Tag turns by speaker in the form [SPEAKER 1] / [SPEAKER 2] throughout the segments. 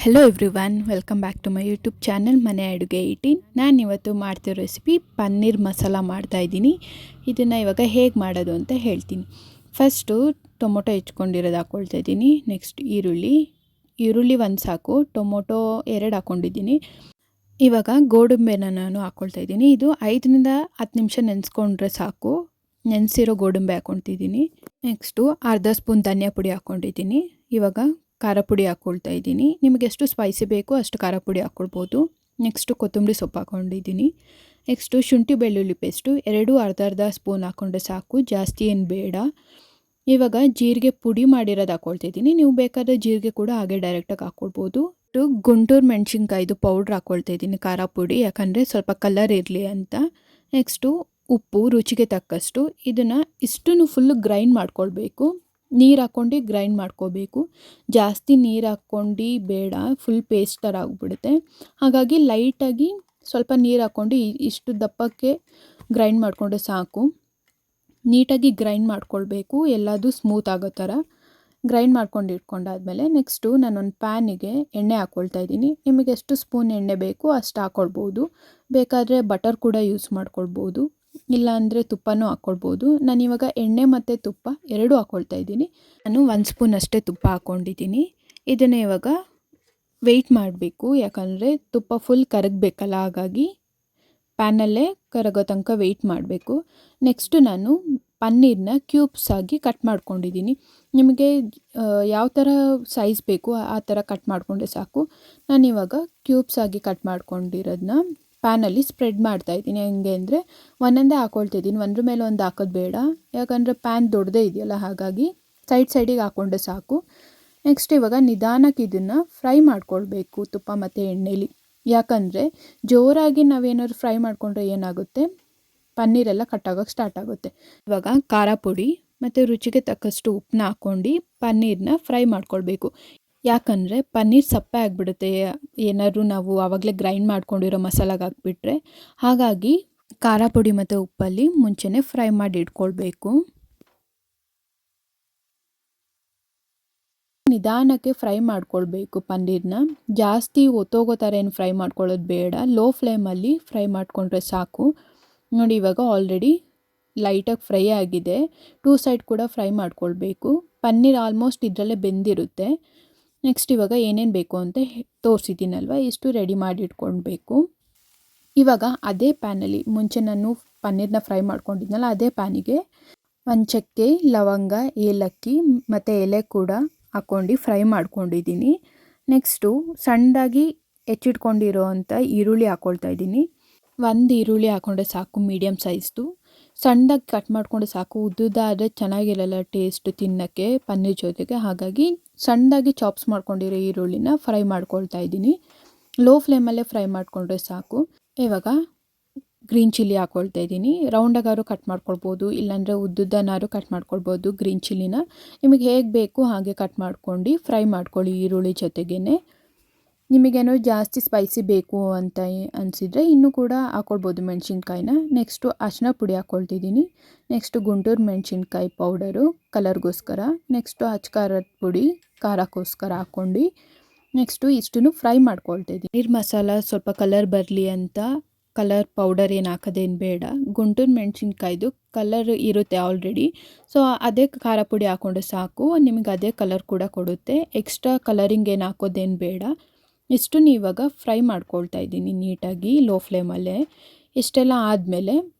[SPEAKER 1] Hello everyone, welcome back to my YouTube channel Mane Aduge 18. ನಾನು ಇವತ್ತು ಮಾಡ್ತಿರೋ ರೆಸಿಪಿ ಪನ್ನೀರ್ ಮಸಾಲ ಮಾಡ್ತಾಯಿದ್ದೀನಿ. ಇದನ್ನು ಇವಾಗ ಹೇಗೆ ಮಾಡೋದು ಅಂತ ಹೇಳ್ತೀನಿ. ಫಸ್ಟು ಟೊಮೊಟೊ ಹೆಚ್ಕೊಂಡಿರೋದು ಹಾಕ್ಕೊಳ್ತಾ ಇದ್ದೀನಿ. ನೆಕ್ಸ್ಟ್ ಈರುಳ್ಳಿ ಒಂದು ಸಾಕು, ಟೊಮೊಟೊ 2 ಹಾಕ್ಕೊಂಡಿದ್ದೀನಿ. ಇವಾಗ ಗೋಡಂಬಿನ ನಾನು ಹಾಕ್ಕೊಳ್ತಾ ಇದ್ದೀನಿ. ಇದು 5ರಿಂದ 10 ನಿಮಿಷ ನೆನೆಸ್ಕೊಂಡ್ರೆ ಸಾಕು. ನೆನೆಸಿರೋ ಗೋಡಂಬಿ ಹಾಕ್ಕೊಳ್ತಿದ್ದೀನಿ. ನೆಕ್ಸ್ಟು ಅರ್ಧ ಸ್ಪೂನ್ ಧನಿಯಾ ಪುಡಿ ಹಾಕ್ಕೊಂಡಿದ್ದೀನಿ. ಇವಾಗ ಖಾರ ಪುಡಿ ಹಾಕ್ಕೊಳ್ತಾ ಇದ್ದೀನಿ. ನಿಮಗೆ ಎಷ್ಟು ಸ್ಪೈಸಿ ಬೇಕು ಅಷ್ಟು ಖಾರ ಪುಡಿ ಹಾಕ್ಕೊಳ್ಬೋದು. ನೆಕ್ಸ್ಟು ಕೊತ್ತಂಬರಿ ಸೊಪ್ಪು ಹಾಕ್ಕೊಂಡಿದ್ದೀನಿ. ನೆಕ್ಸ್ಟು ಶುಂಠಿ ಬೆಳ್ಳುಳ್ಳಿ ಪೇಸ್ಟು 2 ಅರ್ಧ ಸ್ಪೂನ್ ಹಾಕ್ಕೊಂಡ್ರೆ ಸಾಕು, ಜಾಸ್ತಿ ಏನು ಬೇಡ. ಇವಾಗ ಜೀರಿಗೆ ಪುಡಿ ಮಾಡಿರೋದು ಹಾಕ್ಕೊಳ್ತಿದ್ದೀನಿ. ನೀವು ಬೇಕಾದರೆ ಜೀರಿಗೆ ಕೂಡ ಹಾಗೆ ಡೈರೆಕ್ಟಾಗಿ ಹಾಕ್ಕೊಳ್ಬೋದು. ಗುಂಟೂರು ಮೆಣಸಿನ್ಕಾಯ್ದು ಪೌಡ್ರ್ ಹಾಕ್ಕೊಳ್ತಾ ಇದ್ದೀನಿ, ಖಾರ ಪುಡಿ, ಯಾಕಂದರೆ ಸ್ವಲ್ಪ ಕಲರ್ ಇರಲಿ ಅಂತ. ನೆಕ್ಸ್ಟು ಉಪ್ಪು ರುಚಿಗೆ ತಕ್ಕಷ್ಟು. ಇದನ್ನು ಇಷ್ಟನ್ನು ಫುಲ್ಲು ಗ್ರೈಂಡ್ ಮಾಡ್ಕೊಳ್ಬೇಕು. ನೀರು ಹಾಕ್ಕೊಂಡು ಗ್ರೈಂಡ್ ಮಾಡ್ಕೋಬೇಕು. ಜಾಸ್ತಿ ನೀರು ಹಾಕ್ಕೊಂಡು ಬೇಡ, ಫುಲ್ ಪೇಸ್ಟ್ ಥರ ಆಗಿಬಿಡುತ್ತೆ. ಹಾಗಾಗಿ ಲೈಟಾಗಿ ಸ್ವಲ್ಪ ನೀರು ಹಾಕ್ಕೊಂಡು ಇಷ್ಟು ದಪ್ಪಕ್ಕೆ ಗ್ರೈಂಡ್ ಮಾಡಿಕೊಂಡ್ರೆ ಸಾಕು. ನೀಟಾಗಿ ಗ್ರೈಂಡ್ ಮಾಡ್ಕೊಳ್ಬೇಕು, ಎಲ್ಲದೂ ಸ್ಮೂತ್ ಆಗೋ ಥರ ಗ್ರೈಂಡ್ ಮಾಡ್ಕೊಂಡು ಇಟ್ಕೊಂಡಾದ್ಮೇಲೆ ನೆಕ್ಸ್ಟು ನಾನೊಂದು ಪ್ಯಾನಿಗೆ ಎಣ್ಣೆ ಹಾಕ್ಕೊಳ್ತಾ ಇದ್ದೀನಿ. ನಿಮಗೆ ಎಷ್ಟು ಸ್ಪೂನ್ ಎಣ್ಣೆ ಬೇಕು ಅಷ್ಟು ಹಾಕ್ಕೊಳ್ಬೋದು. ಬೇಕಾದರೆ ಬಟರ್ ಕೂಡ ಯೂಸ್ ಮಾಡ್ಕೊಳ್ಬೋದು, ಇಲ್ಲಾಂದರೆ ತುಪ್ಪನೂ ಹಾಕ್ಕೊಳ್ಬೋದು. ನಾನಿವಾಗ ಎಣ್ಣೆ ಮತ್ತು ತುಪ್ಪ 2 ಹಾಕ್ಕೊಳ್ತಾ ಇದ್ದೀನಿ. ನಾನು 1 ಸ್ಪೂನ್ ಅಷ್ಟೇ ತುಪ್ಪ ಹಾಕ್ಕೊಂಡಿದ್ದೀನಿ. ಇದನ್ನು ಇವಾಗ ವೆಯ್ಟ್ ಮಾಡಬೇಕು, ಯಾಕಂದರೆ ತುಪ್ಪ ಫುಲ್ ಕರಗಬೇಕಲ್ಲ, ಹಾಗಾಗಿ ಪ್ಯಾನಲ್ಲೇ ಕರಗೋ ತನಕ ವೆಯ್ಟ್ ಮಾಡಬೇಕು. ನೆಕ್ಸ್ಟು ನಾನು ಪನ್ನೀರನ್ನ ಕ್ಯೂಬ್ಸ್ ಆಗಿ ಕಟ್ ಮಾಡ್ಕೊಂಡಿದ್ದೀನಿ. ನಿಮಗೆ ಯಾವ ಥರ ಸೈಜ್ ಬೇಕು ಆ ಥರ ಕಟ್ ಮಾಡಿಕೊಂಡ್ರೆ ಸಾಕು. ನಾನಿವಾಗ ಕ್ಯೂಬ್ಸ್ ಆಗಿ ಕಟ್ ಮಾಡ್ಕೊಂಡಿರೋದನ್ನ ಪ್ಯಾನಲ್ಲಿ ಸ್ಪ್ರೆಡ್ ಮಾಡ್ತಾಯಿದ್ದೀನಿ. ಹೆಂಗೆ ಅಂದರೆ ಒಂದೊಂದೇ ಹಾಕ್ಕೊಳ್ತಿದ್ದೀನಿ, ಒಂದ್ರ ಮೇಲೆ ಒಂದು ಹಾಕೋದು ಬೇಡ, ಯಾಕಂದರೆ ಪ್ಯಾನ್ ದೊಡ್ಡದೇ ಇದೆಯಲ್ಲ, ಹಾಗಾಗಿ ಸೈಡಿಗೆ ಹಾಕ್ಕೊಂಡ್ರೆ ಸಾಕು. ನೆಕ್ಸ್ಟ್ ಇವಾಗ ನಿಧಾನಕ್ಕೆ ಇದನ್ನು ಫ್ರೈ ಮಾಡ್ಕೊಳ್ಬೇಕು ತುಪ್ಪ ಮತ್ತು ಎಣ್ಣೆಲಿ. ಯಾಕಂದರೆ ಜೋರಾಗಿ ನಾವೇನಾದ್ರು ಫ್ರೈ ಮಾಡಿಕೊಂಡ್ರೆ ಏನಾಗುತ್ತೆ, ಪನ್ನೀರೆಲ್ಲ ಕಟ್ಟಾಗೋಕ್ಕೆ ಸ್ಟಾರ್ಟ್ ಆಗುತ್ತೆ. ಇವಾಗ ಖಾರ ಪುಡಿ ಮತ್ತು ರುಚಿಗೆ ತಕ್ಕಷ್ಟು ಉಪ್ಪನ್ನ ಹಾಕ್ಕೊಂಡು ಪನ್ನೀರನ್ನ ಫ್ರೈ ಮಾಡ್ಕೊಳ್ಬೇಕು. ಯಾಕಂದರೆ ಪನ್ನೀರ್ ಸಪ್ಪೆ ಆಗಿಬಿಡುತ್ತೆ ಏನಾದ್ರು ನಾವು ಆವಾಗಲೇ ಗ್ರೈಂಡ್ ಮಾಡ್ಕೊಂಡಿರೋ ಮಸಾಲಾಗೆ ಹಾಕ್ಬಿಟ್ರೆ. ಹಾಗಾಗಿ ಖಾರ ಪುಡಿ ಮತ್ತು ಉಪ್ಪಲ್ಲಿ ಮುಂಚೆನೇ ಫ್ರೈ ಮಾಡಿ ಇಟ್ಕೊಳ್ಬೇಕು. ನಿಧಾನಕ್ಕೆ ಫ್ರೈ ಮಾಡ್ಕೊಳ್ಬೇಕು ಪನ್ನೀರನ್ನ. ಜಾಸ್ತಿ ಒತ್ತೋಗೋ ಥರ ಏನು ಫ್ರೈ ಮಾಡ್ಕೊಳ್ಳೋದು ಬೇಡ, ಲೋ ಫ್ಲೇಮಲ್ಲಿ ಫ್ರೈ ಮಾಡಿಕೊಂಡ್ರೆ ಸಾಕು. ನೋಡಿ ಇವಾಗ ಆಲ್ರೆಡಿ ಲೈಟಾಗಿ ಫ್ರೈ ಆಗಿದೆ. 2 ಸೈಡ್ ಕೂಡ ಫ್ರೈ ಮಾಡ್ಕೊಳ್ಬೇಕು. ಪನ್ನೀರ್ ಆಲ್ಮೋಸ್ಟ್ ಇದರಲ್ಲೇ ಬೆಂದಿರುತ್ತೆ. ನೆಕ್ಸ್ಟ್ ಇವಾಗ ಏನೇನು ಬೇಕು ಅಂತ ತೋರಿಸಿದ್ದೀನಲ್ವ, ಇಷ್ಟು ರೆಡಿ ಮಾಡಿ ಇಟ್ಕೊಳ್ಬೇಕು. ಇವಾಗ ಅದೇ ಪ್ಯಾನಲ್ಲಿ ಮುಂಚೆ ನಾನು ಪನ್ನೀರನ್ನ ಫ್ರೈ ಮಾಡ್ಕೊಂಡಿದ್ನಲ್ಲ, ಅದೇ ಪ್ಯಾನಿಗೆ ಒಂದು ಚಕ್ಕೆ, ಲವಂಗ, ಏಲಕ್ಕಿ ಮತ್ತು ಎಲೆ ಕೂಡ ಹಾಕ್ಕೊಂಡು ಫ್ರೈ ಮಾಡ್ಕೊಂಡಿದ್ದೀನಿ. ನೆಕ್ಸ್ಟು ಸಣ್ಣದಾಗಿ ಹೆಚ್ಚಿಟ್ಕೊಂಡಿರೋ ಅಂಥ ಈರುಳ್ಳಿ ಹಾಕ್ಕೊಳ್ತಾ ಇದ್ದೀನಿ. 1 ಈರುಳ್ಳಿ ಹಾಕ್ಕೊಂಡ್ರೆ ಸಾಕು, ಮೀಡಿಯಮ್ ಸೈಜ್ದು. ಸಣ್ಣದಾಗಿ ಕಟ್ ಮಾಡಿಕೊಂಡ್ರೆ ಸಾಕು, ಉದ್ದುದಾದರೆ ಚೆನ್ನಾಗಿರಲ್ಲ ಟೇಸ್ಟ್ ತಿನ್ನೋಕ್ಕೆ ಪನ್ನೀರ್ ಜೊತೆಗೆ. ಹಾಗಾಗಿ ಸಣ್ಣದಾಗಿ ಚಾಪ್ಸ್ ಮಾಡ್ಕೊಂಡಿರೋ ಈರುಳ್ಳಿನ ಫ್ರೈ ಮಾಡ್ಕೊಳ್ತಾ ಇದ್ದೀನಿ. ಲೋ ಫ್ಲೇಮಲ್ಲೇ ಫ್ರೈ ಮಾಡಿಕೊಂಡ್ರೆ ಸಾಕು. ಇವಾಗ ಗ್ರೀನ್ ಚಿಲ್ಲಿ ಹಾಕ್ಕೊಳ್ತಾ ಇದ್ದೀನಿ. ರೌಂಡಾಗಾದ್ರು ಕಟ್ ಮಾಡ್ಕೊಳ್ಬೋದು, ಇಲ್ಲಾಂದರೆ ಉದ್ದುದ್ದನಾದ್ರು ಕಟ್ ಮಾಡ್ಕೊಳ್ಬೋದು. ಗ್ರೀನ್ ಚಿಲ್ಲಿನ ನಿಮಗೆ ಹೇಗೆ ಬೇಕು ಹಾಗೆ ಕಟ್ ಮಾಡ್ಕೊಂಡು ಫ್ರೈ ಮಾಡ್ಕೊಳ್ಳಿ ಈರುಳ್ಳಿ ಜೊತೆಗೇ. ನಿಮಗೇನೋ ಜಾಸ್ತಿ ಸ್ಪೈಸಿ ಬೇಕು ಅಂತ ಅನಿಸಿದರೆ ಇನ್ನೂ ಕೂಡ ಹಾಕ್ಕೊಳ್ಬೋದು ಮೆಣಸಿನ್ಕಾಯಿನ. ನೆಕ್ಸ್ಟು ಅರಿಶಿನ ಪುಡಿ ಹಾಕ್ಕೊಳ್ತಿದ್ದೀನಿ. ನೆಕ್ಸ್ಟು ಗುಂಟೂರು ಮೆಣಸಿನ್ಕಾಯಿ ಪೌಡರು ಕಲರ್ಗೋಸ್ಕರ. ನೆಕ್ಸ್ಟು ಅಚ್ಕಾರದ ಪುಡಿ ಖಾರಕ್ಕೋಸ್ಕರ ಹಾಕ್ಕೊಂಡು ನೆಕ್ಸ್ಟು ಇಷ್ಟನ್ನು ಫ್ರೈ ಮಾಡ್ಕೊಳ್ತಿದ್ದೀನಿ. ನೀರು ಮಸಾಲ ಸ್ವಲ್ಪ ಕಲರ್ ಬರಲಿ ಅಂತ ಕಲರ್ ಪೌಡರ್ ಏನು ಹಾಕೋದೇನು ಬೇಡ. ಗುಂಟೂರು ಮೆಣಸಿನ್ಕಾಯ್ದು ಕಲರ್ ಇರುತ್ತೆ ಆಲ್ರೆಡಿ, ಸೊ ಅದೇ ಖಾರ ಪುಡಿ ಹಾಕ್ಕೊಂಡ್ರೆ ಸಾಕು, ನಿಮಗೆ ಅದೇ ಕಲರ್ ಕೂಡ ಕೊಡುತ್ತೆ. ಎಕ್ಸ್ಟ್ರಾ ಕಲರಿಂಗ್ ಏನು ಹಾಕೋದೇನು ಬೇಡ. ಇಷ್ಟನ್ನು ಇವಾಗ ಫ್ರೈ ಮಾಡ್ಕೊಳ್ತಾ ಇದ್ದೀನಿ ನೀಟಾಗಿ ಲೋ ಫ್ಲೇಮಲ್ಲೇ. ಇಷ್ಟೆಲ್ಲ ಆದಮೇಲೆ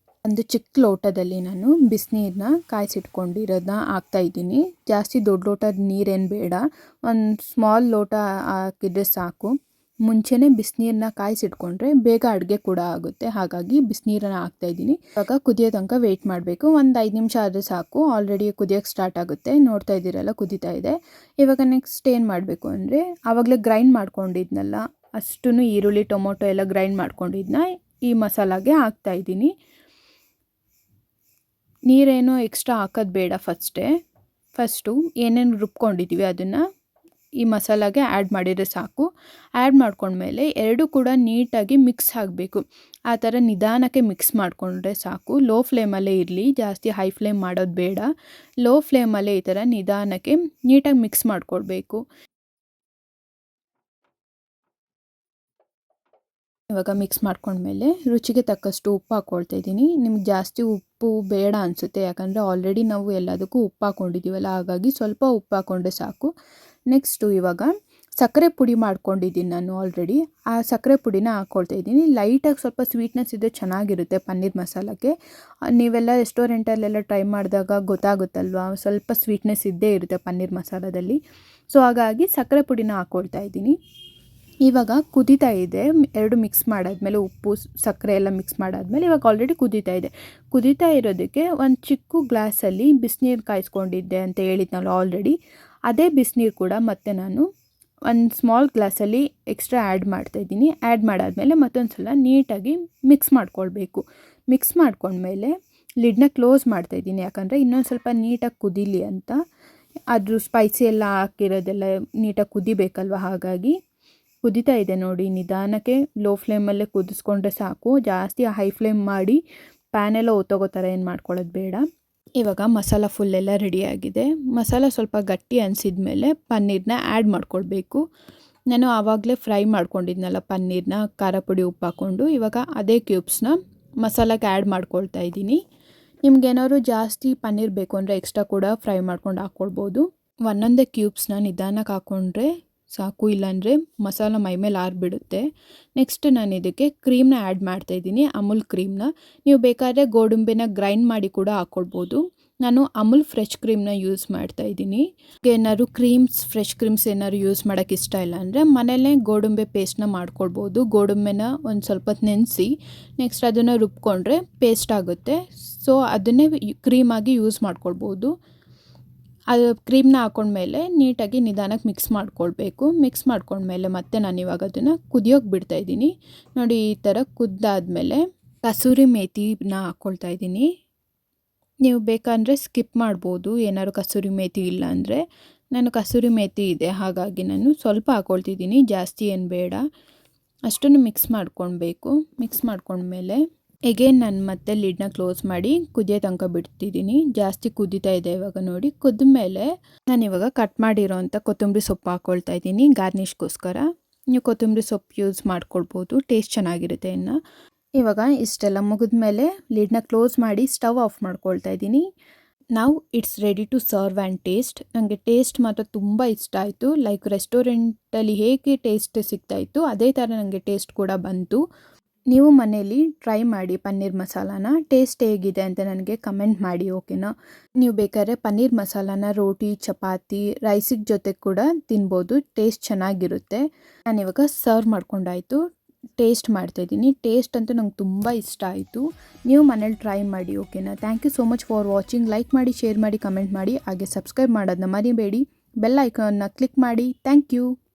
[SPEAKER 1] ಒಂದು ಚಿಕ್ಕ ಲೋಟದಲ್ಲಿ ನಾನು ಬಿಸಿನೀರನ್ನ ಕಾಯಿಸಿಟ್ಕೊಂಡಿರೋದನ್ನ ಹಾಕ್ತಾಯಿದ್ದೀನಿ. ಜಾಸ್ತಿ ದೊಡ್ಡ ಲೋಟದ ನೀರೇನು ಬೇಡ, ಒಂದು ಸ್ಮಾಲ್ ಲೋಟ ಹಾಕಿದರೆ ಸಾಕು. ಮುಂಚೆನೇ ಬಿಸಿನೀರನ್ನ ಕಾಯಿಸಿಟ್ಕೊಂಡ್ರೆ ಬೇಗ ಅಡುಗೆ ಕೂಡ ಆಗುತ್ತೆ, ಹಾಗಾಗಿ ಬಿಸಿನೀರನ್ನ ಹಾಕ್ತಾಯಿದ್ದೀನಿ. ಇವಾಗ ಕುದಿಯೋ ತನಕ ವೆಯ್ಟ್ ಮಾಡಬೇಕು. ಒಂದು 5 ನಿಮಿಷ ಆದರೆ ಸಾಕು, ಆಲ್ರೆಡಿ ಕುದಿಯೋಕ್ಕೆ ಸ್ಟಾರ್ಟ್ ಆಗುತ್ತೆ. ನೋಡ್ತಾ ಇದ್ದೀರಲ್ಲ, ಕುದೀತಾ ಇದೆ. ಇವಾಗ ನೆಕ್ಸ್ಟ್ ಏನು ಮಾಡಬೇಕು ಅಂದರೆ, ಆವಾಗಲೇ ಗ್ರೈಂಡ್ ಮಾಡ್ಕೊಂಡಿದ್ನಲ್ಲ ಅಷ್ಟೂ ಈರುಳ್ಳಿ ಟೊಮೊಟೊ ಎಲ್ಲ ಗ್ರೈಂಡ್ ಮಾಡ್ಕೊಂಡಿದ್ದನ್ನ ಈ ಮಸಾಲಾಗೆ ಹಾಕ್ತಾಯಿದ್ದೀನಿ. ನೀರೇನೋ ಎಕ್ಸ್ಟ್ರಾ ಹಾಕೋದು ಬೇಡ. ಫಸ್ಟು ಏನೇನು ರುಬ್ಕೊಂಡಿದ್ದೀವಿ ಅದನ್ನು ಈ ಮಸಾಲಾಗೆ ಆ್ಯಡ್ ಮಾಡಿದರೆ ಸಾಕು. ಆ್ಯಡ್ ಮಾಡ್ಕೊಂಡ್ಮೇಲೆ 2 ಕೂಡ ನೀಟಾಗಿ ಮಿಕ್ಸ್ ಆಗಬೇಕು. ಆ ಥರ ನಿಧಾನಕ್ಕೆ ಮಿಕ್ಸ್ ಮಾಡಿಕೊಂಡ್ರೆ ಸಾಕು. ಲೋ ಫ್ಲೇಮಲ್ಲೇ ಇರಲಿ, ಜಾಸ್ತಿ ಹೈ ಫ್ಲೇಮ್ ಮಾಡೋದು ಬೇಡ. ಲೋ ಫ್ಲೇಮಲ್ಲೇ ಈ ಥರ ನಿಧಾನಕ್ಕೆ ನೀಟಾಗಿ ಮಿಕ್ಸ್ ಮಾಡ್ಕೊಳ್ಬೇಕು. ಇವಾಗ ಮಿಕ್ಸ್ ಮಾಡ್ಕೊಂಡ್ಮೇಲೆ ರುಚಿಗೆ ತಕ್ಕಷ್ಟು ಉಪ್ಪು ಹಾಕ್ಕೊಳ್ತಾ ಇದ್ದೀನಿ. ನಿಮ್ಗೆ ಜಾಸ್ತಿ ಉಪ್ಪು ಬೇಡ ಅನಿಸುತ್ತೆ, ಯಾಕಂದರೆ ಆಲ್ರೆಡಿ ನಾವು ಎಲ್ಲದಕ್ಕೂ ಉಪ್ಪು ಹಾಕ್ಕೊಂಡಿದ್ದೀವಲ್ಲ, ಹಾಗಾಗಿ ಸ್ವಲ್ಪ ಉಪ್ಪು ಹಾಕ್ಕೊಂಡ್ರೆ ಸಾಕು. ನೆಕ್ಸ್ಟು ಇವಾಗ ಸಕ್ಕರೆ ಪುಡಿ ಮಾಡ್ಕೊಂಡಿದ್ದೀನಿ ನಾನು ಆಲ್ರೆಡಿ. ಆ ಸಕ್ಕರೆ ಪುಡಿನ ಹಾಕ್ಕೊಳ್ತಾ ಇದ್ದೀನಿ. ಲೈಟಾಗಿ ಸ್ವಲ್ಪ ಸ್ವೀಟ್ನೆಸ್ ಇದ್ದರೆ ಚೆನ್ನಾಗಿರುತ್ತೆ ಪನ್ನೀರ್ ಮಸಾಲಕ್ಕೆ. ನೀವೆಲ್ಲ ರೆಸ್ಟೋರೆಂಟಲ್ಲೆಲ್ಲ ಟ್ರೈ ಮಾಡಿದಾಗ ಗೊತ್ತಾಗುತ್ತಲ್ವ, ಸ್ವಲ್ಪ ಸ್ವೀಟ್ನೆಸ್ ಇದ್ದೇ ಇರುತ್ತೆ ಪನ್ನೀರ್ ಮಸಾಲದಲ್ಲಿ. ಸೊ ಹಾಗಾಗಿ ಸಕ್ಕರೆ ಪುಡಿನ ಹಾಕ್ಕೊಳ್ತಾ ಇದ್ದೀನಿ. ಇವಾಗ ಕುದೀತಾ ಇದೆ. ಎರಡು ಮಿಕ್ಸ್ ಮಾಡಾದ್ಮೇಲೆ ಉಪ್ಪು ಸಕ್ಕರೆ ಎಲ್ಲ ಮಿಕ್ಸ್ ಮಾಡಾದ್ಮೇಲೆ ಇವಾಗ ಆಲ್ರೆಡಿ ಕುದೀತಾ ಇದೆ. ಕುದೀತಾ ಇರೋದಕ್ಕೆ ಒಂದು ಚಿಕ್ಕ ಗ್ಲಾಸಲ್ಲಿ ಬಿಸಿನೀರು ಕಾಯಿಸ್ಕೊಂಡಿದ್ದೆ ಅಂತ ಹೇಳಿದ್ನಲ್ಲ ಆಲ್ರೆಡಿ, ಅದೇ ಬಿಸಿನೀರು ಕೂಡ ಮತ್ತೆ ನಾನು ಒಂದು ಸ್ಮಾಲ್ ಗ್ಲಾಸಲ್ಲಿ ಎಕ್ಸ್ಟ್ರಾ ಆ್ಯಡ್ ಮಾಡ್ತಾಯಿದ್ದೀನಿ. ಆ್ಯಡ್ ಮಾಡಾದ್ಮೇಲೆ ಮತ್ತೊಂದು ಸಲ ನೀಟಾಗಿ ಮಿಕ್ಸ್ ಮಾಡ್ಕೊಳ್ಬೇಕು. ಮಿಕ್ಸ್ ಮಾಡ್ಕೊಂಡ್ಮೇಲೆ ಲಿಡ್ನ ಕ್ಲೋಸ್ ಮಾಡ್ತಾಯಿದ್ದೀನಿ, ಯಾಕಂದರೆ ಇನ್ನೊಂದು ಸ್ವಲ್ಪ ನೀಟಾಗಿ ಕುದೀಲಿ ಅಂತ. ಅದ್ರ ಸ್ಪೈಸಿ ಎಲ್ಲ ಹಾಕಿರೋದೆಲ್ಲ ನೀಟಾಗಿ ಕುದಿಬೇಕಲ್ವ, ಹಾಗಾಗಿ ಕುದೀತಾ ಇದೆ ನೋಡಿ. ನಿಧಾನಕ್ಕೆ ಲೋ ಫ್ಲೇಮಲ್ಲೇ ಕುದಿಸ್ಕೊಂಡ್ರೆ ಸಾಕು. ಜಾಸ್ತಿ ಹೈ ಫ್ಲೇಮ್ ಮಾಡಿ ಪ್ಯಾನೆಲ್ಲ ಒತ್ತೋಗೋ ಥರ ಏನು ಮಾಡ್ಕೊಳ್ಳೋದು ಬೇಡ. ಇವಾಗ ಮಸಾಲ ಫುಲ್ಲೆಲ್ಲ ರೆಡಿಯಾಗಿದೆ. ಮಸಾಲ ಸ್ವಲ್ಪ ಗಟ್ಟಿ ಅನಿಸಿದ ಮೇಲೆ ಪನ್ನೀರನ್ನ ಆ್ಯಡ್ ಮಾಡ್ಕೊಳ್ಬೇಕು. ನಾನು ಆವಾಗಲೇ ಫ್ರೈ ಮಾಡ್ಕೊಂಡಿದ್ನಲ್ಲ ಪನ್ನೀರನ್ನ, ಖಾರ ಪುಡಿ ಉಪ್ಪು ಹಾಕ್ಕೊಂಡು. ಇವಾಗ ಅದೇ ಕ್ಯೂಬ್ಸ್ನ ಮಸಾಲಕ್ಕೆ ಆ್ಯಡ್ ಮಾಡ್ಕೊಳ್ತಾ ಇದ್ದೀನಿ. ನಿಮ್ಗೇನಾದ್ರು ಜಾಸ್ತಿ ಪನ್ನೀರ್ ಬೇಕು ಅಂದರೆ ಎಕ್ಸ್ಟ್ರಾ ಕೂಡ ಫ್ರೈ ಮಾಡ್ಕೊಂಡು ಹಾಕ್ಕೊಳ್ಬೋದು. ಒಂದೊಂದೇ ಕ್ಯೂಬ್ಸ್ನ ನಿಧಾನಕ್ಕೆ ಹಾಕ್ಕೊಂಡ್ರೆ ಸಾಕು, ಇಲ್ಲಾಂದರೆ ಮಸಾಲ ಮೈ ಮೇಲೆ ಆರಿಬಿಡುತ್ತೆ. ನೆಕ್ಸ್ಟ್ ನಾನು ಇದಕ್ಕೆ ಕ್ರೀಮ್ನ ಆ್ಯಡ್ ಮಾಡ್ತಾಯಿದ್ದೀನಿ, ಅಮೂಲ್ ಕ್ರೀಮ್ನ. ನೀವು ಬೇಕಾದರೆ ಗೋಡಂಬಿನ ಗ್ರೈಂಡ್ ಮಾಡಿ ಕೂಡ ಹಾಕ್ಕೊಳ್ಬೋದು. ನಾನು ಅಮೂಲ್ ಫ್ರೆಶ್ ಕ್ರೀಮ್ನ ಯೂಸ್ ಮಾಡ್ತಾಯಿದ್ದೀನಿ. ಏನಾದ್ರು ಫ್ರೆಶ್ ಕ್ರೀಮ್ಸ್ ಏನಾದ್ರು ಯೂಸ್ ಮಾಡೋಕ್ಕೆ ಇಷ್ಟ ಇಲ್ಲ ಅಂದರೆ ಮನೆಯಲ್ಲೇ ಗೋಡಂಬಿ ಪೇಸ್ಟ್ನ ಮಾಡ್ಕೊಳ್ಬೋದು. ಗೋಡಂಬಿನ ಒಂದು ಸ್ವಲ್ಪ ಹೊತ್ತು ನೆನೆಸಿ ನೆಕ್ಸ್ಟ್ ಅದನ್ನು ರುಬ್ಕೊಂಡ್ರೆ ಪೇಸ್ಟ್ ಆಗುತ್ತೆ. ಸೊ ಅದನ್ನೇ ಕ್ರೀಮಾಗಿ ಯೂಸ್ ಮಾಡ್ಕೊಳ್ಬೋದು. ಅದು ಕ್ರೀಮ್ನ ಹಾಕ್ಕೊಂಡ್ಮೇಲೆ ನೀಟಾಗಿ ನಿಧಾನಕ್ಕೆ ಮಿಕ್ಸ್ ಮಾಡ್ಕೊಳ್ಬೇಕು. ಮಿಕ್ಸ್ ಮಾಡ್ಕೊಂಡ್ಮೇಲೆ ಮತ್ತೆ ನಾನು ಇವಾಗ ಅದನ್ನು ಕುದಿಯೋಕೆ ಬಿಡ್ತಾಯಿದ್ದೀನಿ. ನೋಡಿ, ಈ ಥರ ಕುದ್ದಾದಮೇಲೆ ಕಸೂರಿ ಮೇಥಿನ ಹಾಕ್ಕೊಳ್ತಾ ಇದ್ದೀನಿ. ನೀವು ಬೇಕಂದರೆ ಸ್ಕಿಪ್ ಮಾಡ್ಬೋದು, ಏನಾದ್ರು ಕಸೂರಿ ಮೇಥಿ ಇಲ್ಲ ಅಂದರೆ. ನಾನು ಕಸೂರಿ ಮೇಥಿ ಇದೆ, ಹಾಗಾಗಿ ನಾನು ಸ್ವಲ್ಪ ಹಾಕ್ಕೊಳ್ತಿದ್ದೀನಿ, ಜಾಸ್ತಿ ಏನು ಬೇಡ. ಅಷ್ಟನ್ನು ಮಿಕ್ಸ್ ಮಾಡ್ಕೊಳ್ಬೇಕು. ಮಿಕ್ಸ್ ಮಾಡ್ಕೊಂಡ್ಮೇಲೆ ಎಗೇನ್ ನಾನು ಮತ್ತೆ ಲಿಡ್ನ ಕ್ಲೋಸ್ ಮಾಡಿ ಕುದಿಯೋ ತನಕ ಬಿಡ್ತಿದ್ದೀನಿ. ಜಾಸ್ತಿ ಕುದೀತಾ ಇದೆ ಇವಾಗ ನೋಡಿ. ಕುದ್ಮೇಲೆ ನಾನು ಇವಾಗ ಕಟ್ ಮಾಡಿರೋಂಥ ಕೊತ್ತಂಬರಿ ಸೊಪ್ಪು ಹಾಕ್ಕೊಳ್ತಾ ಇದ್ದೀನಿ ಗಾರ್ನಿಷ್ಗೋಸ್ಕರ. ನೀವು ಕೊತ್ತಂಬರಿ ಸೊಪ್ಪು ಯೂಸ್ ಮಾಡ್ಕೊಳ್ಬೋದು, ಟೇಸ್ಟ್ ಚೆನ್ನಾಗಿರುತ್ತೆ ಇನ್ನು. ಇವಾಗ ಇಷ್ಟೆಲ್ಲ ಮುಗಿದ್ಮೇಲೆ ಲಿಡ್ನ ಕ್ಲೋಸ್ ಮಾಡಿ ಸ್ಟವ್ ಆಫ್ ಮಾಡ್ಕೊಳ್ತಾ ಇದ್ದೀನಿ. ನಾವು it's ready to serve and taste. ನನಗೆ ಟೇಸ್ಟ್ ಮಾತ್ರ ತುಂಬ ಇಷ್ಟ ಆಯಿತು. ಲೈಕ್ ರೆಸ್ಟೋರೆಂಟಲ್ಲಿ ಹೇಗೆ ಟೇಸ್ಟ್ ಸಿಗ್ತಾಯಿತ್ತು ಅದೇ ಥರ ನನಗೆ ಟೇಸ್ಟ್ ಕೂಡ ಬಂತು. ನೀವು ಮನೇಲಿ ಟ್ರೈ ಮಾಡಿ ಪನ್ನೀರ್ ಮಸಾಲಾನ. ಟೇಸ್ಟ್ ಹೇಗಿದೆ ಅಂತ ನನಗೆ ಕಮೆಂಟ್ ಮಾಡಿ, ಓಕೆನಾ? ನೀವು ಬೇಕಾದ್ರೆ ಪನ್ನೀರ್ ಮಸಾಲಾನ ರೋಟಿ, ಚಪಾತಿ, ರೈಸಿಗೆ ಜೊತೆ ಕೂಡ ತಿನ್ಬೋದು. ಟೇಸ್ಟ್ ಚೆನ್ನಾಗಿರುತ್ತೆ. ನಾನಿವಾಗ ಸರ್ವ್ ಮಾಡ್ಕೊಂಡಾಯಿತು, ಟೇಸ್ಟ್ ಮಾಡ್ತಾಯಿದ್ದೀನಿ. ಟೇಸ್ಟ್ ಅಂತೂ ನಂಗೆ ತುಂಬ ಇಷ್ಟ ಆಯಿತು. ನೀವು ಮನೇಲಿ ಟ್ರೈ ಮಾಡಿ, ಓಕೆನಾ? Thank you so much for watching. Like ಮಾಡಿ, ಶೇರ್ ಮಾಡಿ, ಕಮೆಂಟ್ ಮಾಡಿ, ಹಾಗೆ ಸಬ್ಸ್ಕ್ರೈಬ್ ಮಾಡೋದನ್ನ ಮರಿಬೇಡಿ. ಬೆಲ್ ಐಕಾನ್ನ ಕ್ಲಿಕ್ ಮಾಡಿ. Thank you.